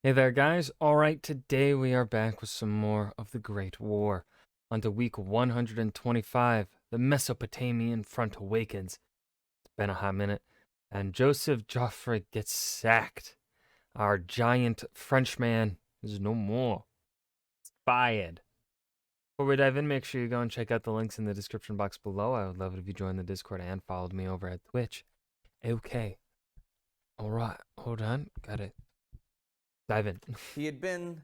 Hey there, guys. All right, today we are back with some more of the Great War. On to week 125, the Mesopotamian Front Awakens. It's been a hot minute, and Joseph Joffre gets sacked. Our giant Frenchman is no more. Fired. Before we dive in, make sure you go and check out the links in the description box below. I would love it if you joined the Discord and followed me over at Twitch. Okay. All right, hold on. Gotta dive in. He had been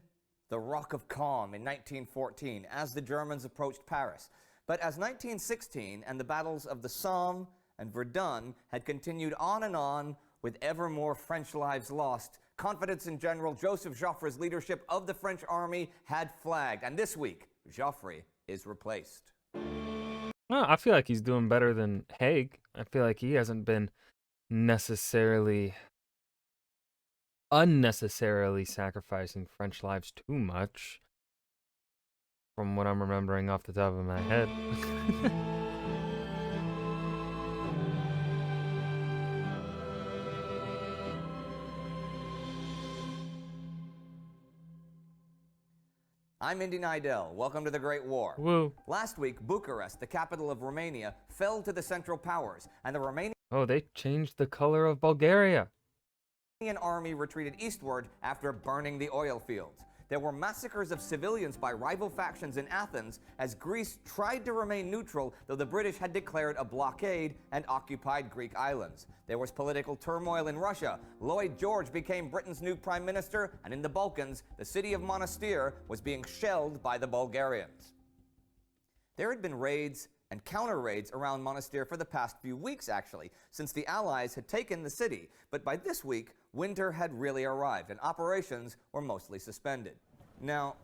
the Rock of Calm in 1914 as the Germans approached Paris. But as 1916 and the battles of the Somme and Verdun had continued on and on with ever more French lives lost, confidence in General Joseph Joffre's leadership of the French army had flagged. And this week, Joffre is replaced. Well, I feel like he's doing better than Haig. I feel like he hasn't been necessarily unnecessarily sacrificing French lives too much, from what I'm remembering off the top of my head. I'm Indy Nidell. Welcome to the Great War. Woo. Last week, Bucharest, the capital of Romania, fell to the Central Powers, and the Romanian Oh, they changed the color of Bulgaria. army retreated eastward after burning the oil fields. There were massacres of civilians by rival factions in Athens as Greece tried to remain neutral, though the British had declared a blockade and occupied Greek islands. There was political turmoil in Russia. Lloyd George became Britain's new prime minister, and in the Balkans, the city of Monastir was being shelled by the Bulgarians. There had been raids and counter-raids around Monastir for the past few weeks, actually, since the Allies had taken the city. But by this week, winter had really arrived, and operations were mostly suspended. Now,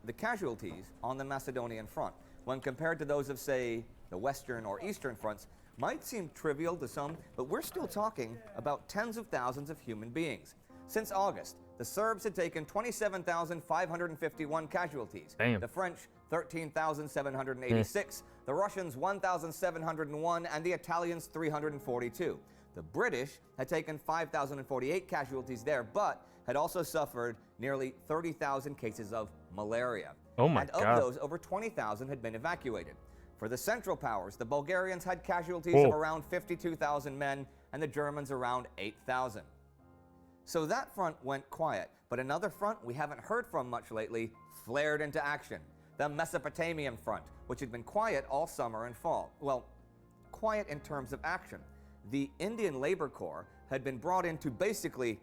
the casualties on the Macedonian front, when compared to those of, say, the Western or Eastern fronts, might seem trivial to some, but we're still talking about tens of thousands of human beings. Since August, the Serbs had taken 27,551 casualties. Damn. The French, 13,786. The Russians, 1,701. And the Italians, 342. The British had taken 5,048 casualties there, but had also suffered nearly 30,000 cases of malaria. Oh my and God. of those, over 20,000 had been evacuated. For the Central Powers, the Bulgarians had casualties Whoa. of around 52,000 men, and the Germans around 8,000. So that front went quiet, but another front we haven't heard from much lately flared into action. The Mesopotamian Front, which had been quiet all summer and fall. Well, quiet in terms of action. The Indian Labor Corps had been brought in to basically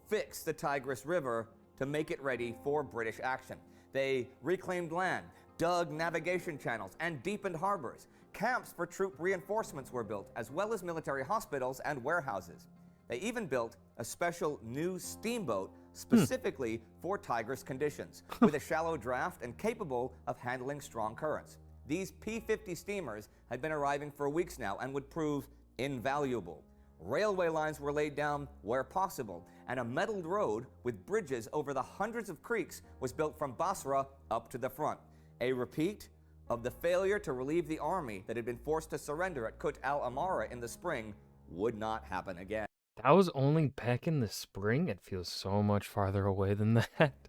fix the Tigris River to make it ready for British action. They reclaimed land, dug navigation channels, and deepened harbors. Camps for troop reinforcements were built, as well as military hospitals and warehouses. They even built a special new steamboat specifically for Tigris conditions, with a shallow draft and capable of handling strong currents. These P-50 steamers had been arriving for weeks now and would prove invaluable. Railway lines were laid down where possible, and a metalled road with bridges over the hundreds of creeks was built from Basra up to the front. A repeat of the failure to relieve the army that had been forced to surrender at Kut al-Amara in the spring would not happen again. That was only back in the spring? It feels so much farther away than that.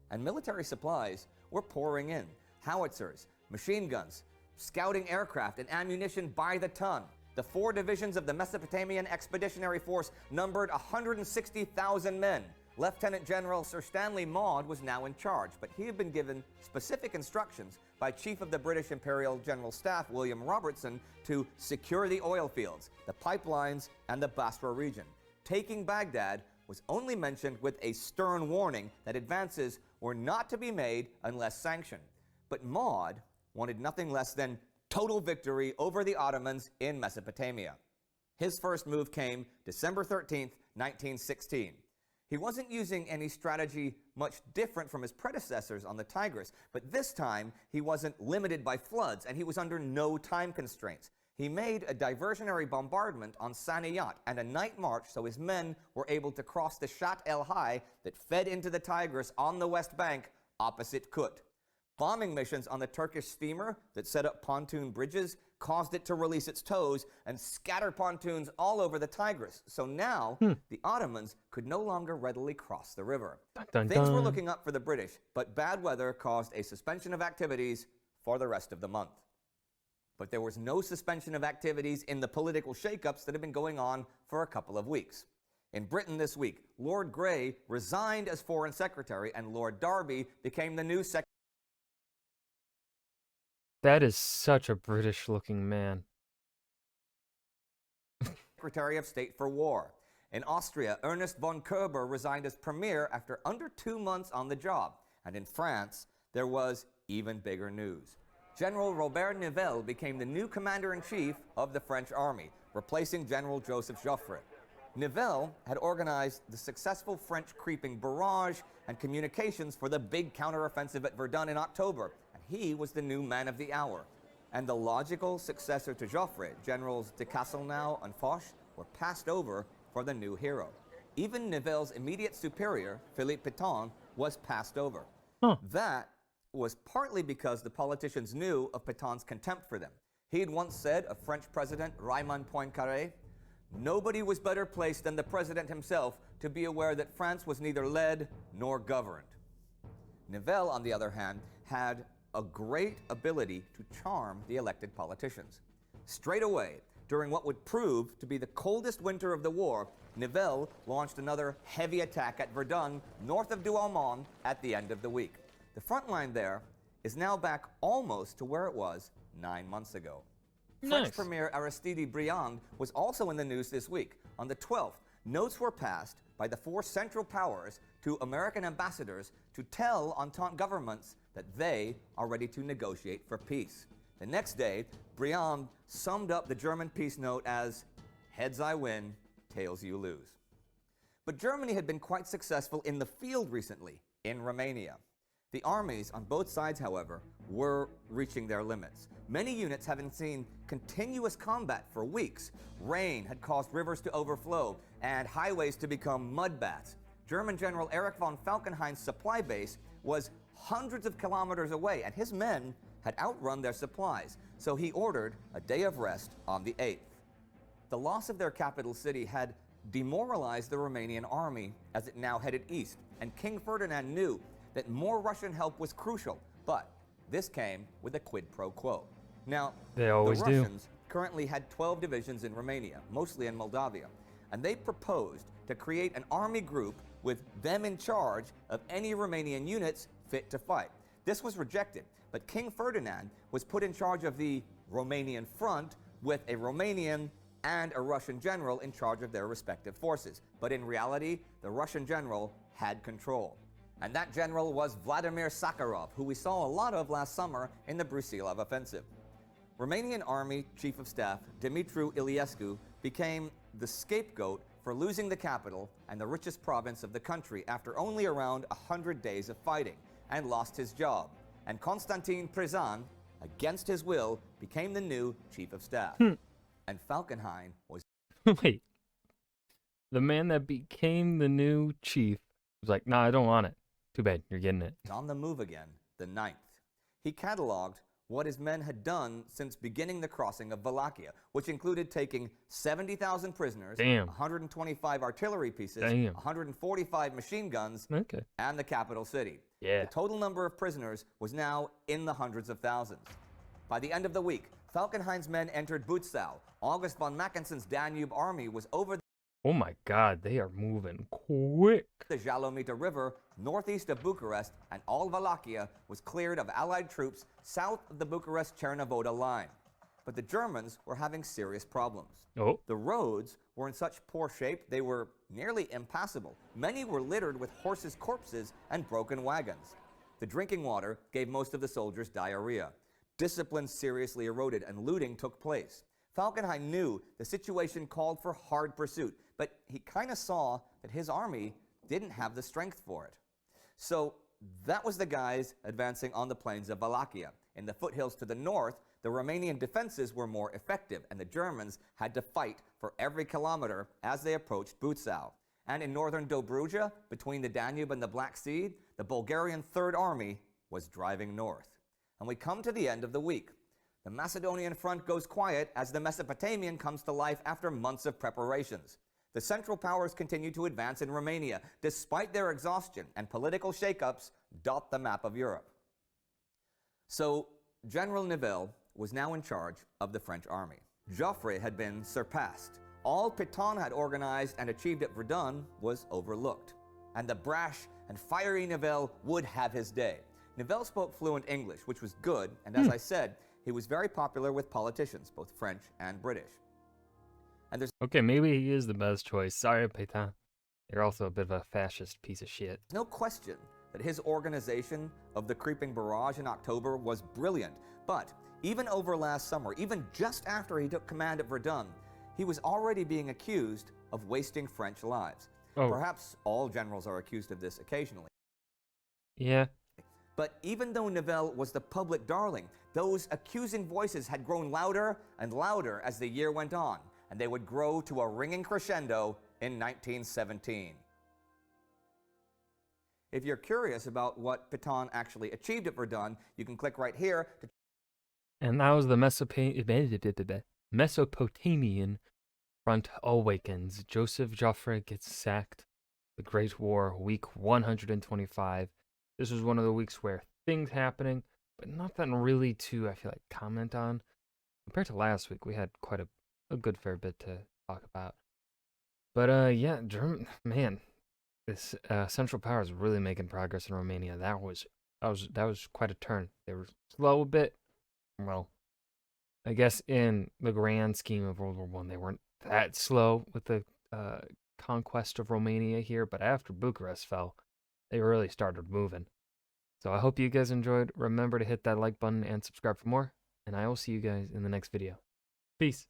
And military supplies were pouring in. Howitzers, machine guns, scouting aircraft, and ammunition by the ton. The 4 divisions of the Mesopotamian Expeditionary Force numbered 160,000 men. Lieutenant General Sir Stanley Maude was now in charge, but he had been given specific instructions by Chief of the British Imperial General Staff William Robertson to secure the oil fields, the pipelines, and the Basra region. Taking Baghdad was only mentioned with a stern warning that advances were not to be made unless sanctioned. But Maude wanted nothing less than total victory over the Ottomans in Mesopotamia. His first move came December 13th, 1916. He wasn't using any strategy much different from his predecessors on the Tigris, but this time he wasn't limited by floods and he was under no time constraints. He made a diversionary bombardment on Saniyat and a night march so his men were able to cross the Shat el Hai that fed into the Tigris on the west bank opposite Kut. Bombing missions on the Turkish steamer that set up pontoon bridges caused it to release its tows and scatter pontoons all over the Tigris. So now the Ottomans could no longer readily cross the river. Dun, dun, Things were dun. looking up for the British, but bad weather caused a suspension of activities for the rest of the month. But there was no suspension of activities in the political shakeups that had been going on for a couple of weeks. In Britain this week, Lord Grey resigned as Foreign Secretary and Lord Derby became the new That is such a British-looking man. Secretary of State for War. In Austria, Ernest von Kerber resigned as Premier after under 2 months on the job. And in France, there was even bigger news. General Robert Nivelle became the new Commander-in-Chief of the French Army, replacing General Joseph Joffre. Nivelle had organized the successful French creeping barrage and communications for the big counteroffensive at Verdun in October, and he was the new man of the hour. And the logical successor to Joffre, Generals de Castelnau and Foch, were passed over for the new hero. Even Nivelle's immediate superior, Philippe Pétain, was passed over. That was partly because the politicians knew of Pétain's contempt for them. He had once said of French President Raymond Poincaré, "Nobody was better placed than the president himself to be aware that France was neither led nor governed." Nivelle, on the other hand, had a great ability to charm the elected politicians. Straight away, during what would prove to be the coldest winter of the war, Nivelle launched another heavy attack at Verdun, north of Douaumont, at the end of the week. The front line there is now back almost to where it was 9 months ago. French Nice. Premier Aristide Briand was also in the news this week. On the 12th, notes were passed by the 4 Central Powers to American ambassadors to tell Entente governments that they are ready to negotiate for peace. The next day, Briand summed up the German peace note as, "Heads I win, tails you lose." But Germany had been quite successful in the field recently, in Romania. The armies on both sides, however, were reaching their limits. Many units having seen continuous combat for weeks. Rain had caused rivers to overflow and highways to become mud baths. German General Erich von Falconheim's supply base was hundreds of kilometers away, and his men had outrun their supplies, so he ordered a day of rest on the 8th. The loss of their capital city had demoralized the Romanian army as it now headed east, and King Ferdinand knew that more Russian help was crucial, but this came with a quid pro quo. Now, They always the do. Russians currently had 12 divisions in Romania, mostly in Moldavia, and they proposed to create an army group with them in charge of any Romanian units fit to fight. This was rejected, but King Ferdinand was put in charge of the Romanian Front with a Romanian and a Russian general in charge of their respective forces. But in reality, the Russian general had control. And that general was Vladimir Sakharov, who we saw a lot of last summer in the Brusilov offensive. Romanian Army Chief of Staff Dumitru Iliescu became the scapegoat for losing the capital and the richest province of the country after only around 100 days of fighting, and lost his job. And Constantin Prezan, against his will, became the new Chief of Staff. And Falconheim was Wait. The man that became the new chief was like, "Nah, I don't want it. Too bad, you're getting it." on the move again the 9th. He cataloged what his men had done since beginning the crossing of Wallachia, which included taking 70,000 prisoners, Damn. 125 artillery pieces, Damn. 145 machine guns, Okay. and the capital city. Yeah. The total number of prisoners was now in the hundreds of thousands. By the end of the week, Falkenhayn's men entered Butzau. August von Mackensen's Danube army was over Oh my God, they are moving quick. the Jalomita River, northeast of Bucharest, and all Wallachia was cleared of Allied troops south of the Bucharest-Cernavoda line. But the Germans were having serious problems. Oh, The roads were in such poor shape they were nearly impassable. Many were littered with horses' corpses and broken wagons. The drinking water gave most of the soldiers diarrhea. Discipline seriously eroded and looting took place. Falkenhayn knew the situation called for hard pursuit, but he kind of saw that his army didn't have the strength for it. So that was the guys advancing on the plains of Wallachia. In the foothills to the north, the Romanian defenses were more effective, and the Germans had to fight for every kilometer as they approached Butzau. And in northern Dobruja, between the Danube and the Black Sea, the Bulgarian Third Army was driving north. And we come to the end of the week. The Macedonian front goes quiet as the Mesopotamian comes to life after months of preparations. The Central Powers continue to advance in Romania, despite their exhaustion, and political shakeups dot the map of Europe. So, General Nivelle was now in charge of the French army. Joffre had been surpassed. All Pétain had organized and achieved at Verdun was overlooked. And the brash and fiery Nivelle would have his day. Nivelle spoke fluent English, which was good, and as I said, he was very popular with politicians, both French and British. And there's Okay, maybe he is the best choice. Sorry, Pétain. You're also a bit of a fascist piece of shit. no question that his organization of the creeping barrage in October was brilliant. But even over last summer, even just after he took command at Verdun, he was already being accused of wasting French lives. Oh. Perhaps all generals are accused of this occasionally. Yeah. But even though Nivelle was the public darling, those accusing voices had grown louder and louder as the year went on, and they would grow to a ringing crescendo in 1917. If you're curious about what Pétain actually achieved at Verdun, you can click right here to And that was the Mesopotamian Front Awakens. Joseph Joffre gets sacked. The Great War, week 125. This was one of the weeks where things happening, but nothing really to, I feel like, comment on. Compared to last week, we had quite a good fair bit to talk about. But yeah, man, this Central Power is really making progress in Romania. That was quite a turn. They were slow a bit. Well, I guess in the grand scheme of World War I, they weren't that slow with the conquest of Romania here, but after Bucharest fell, they really started moving. So I hope you guys enjoyed. Remember to hit that like button and subscribe for more, and I will see you guys in the next video. Peace.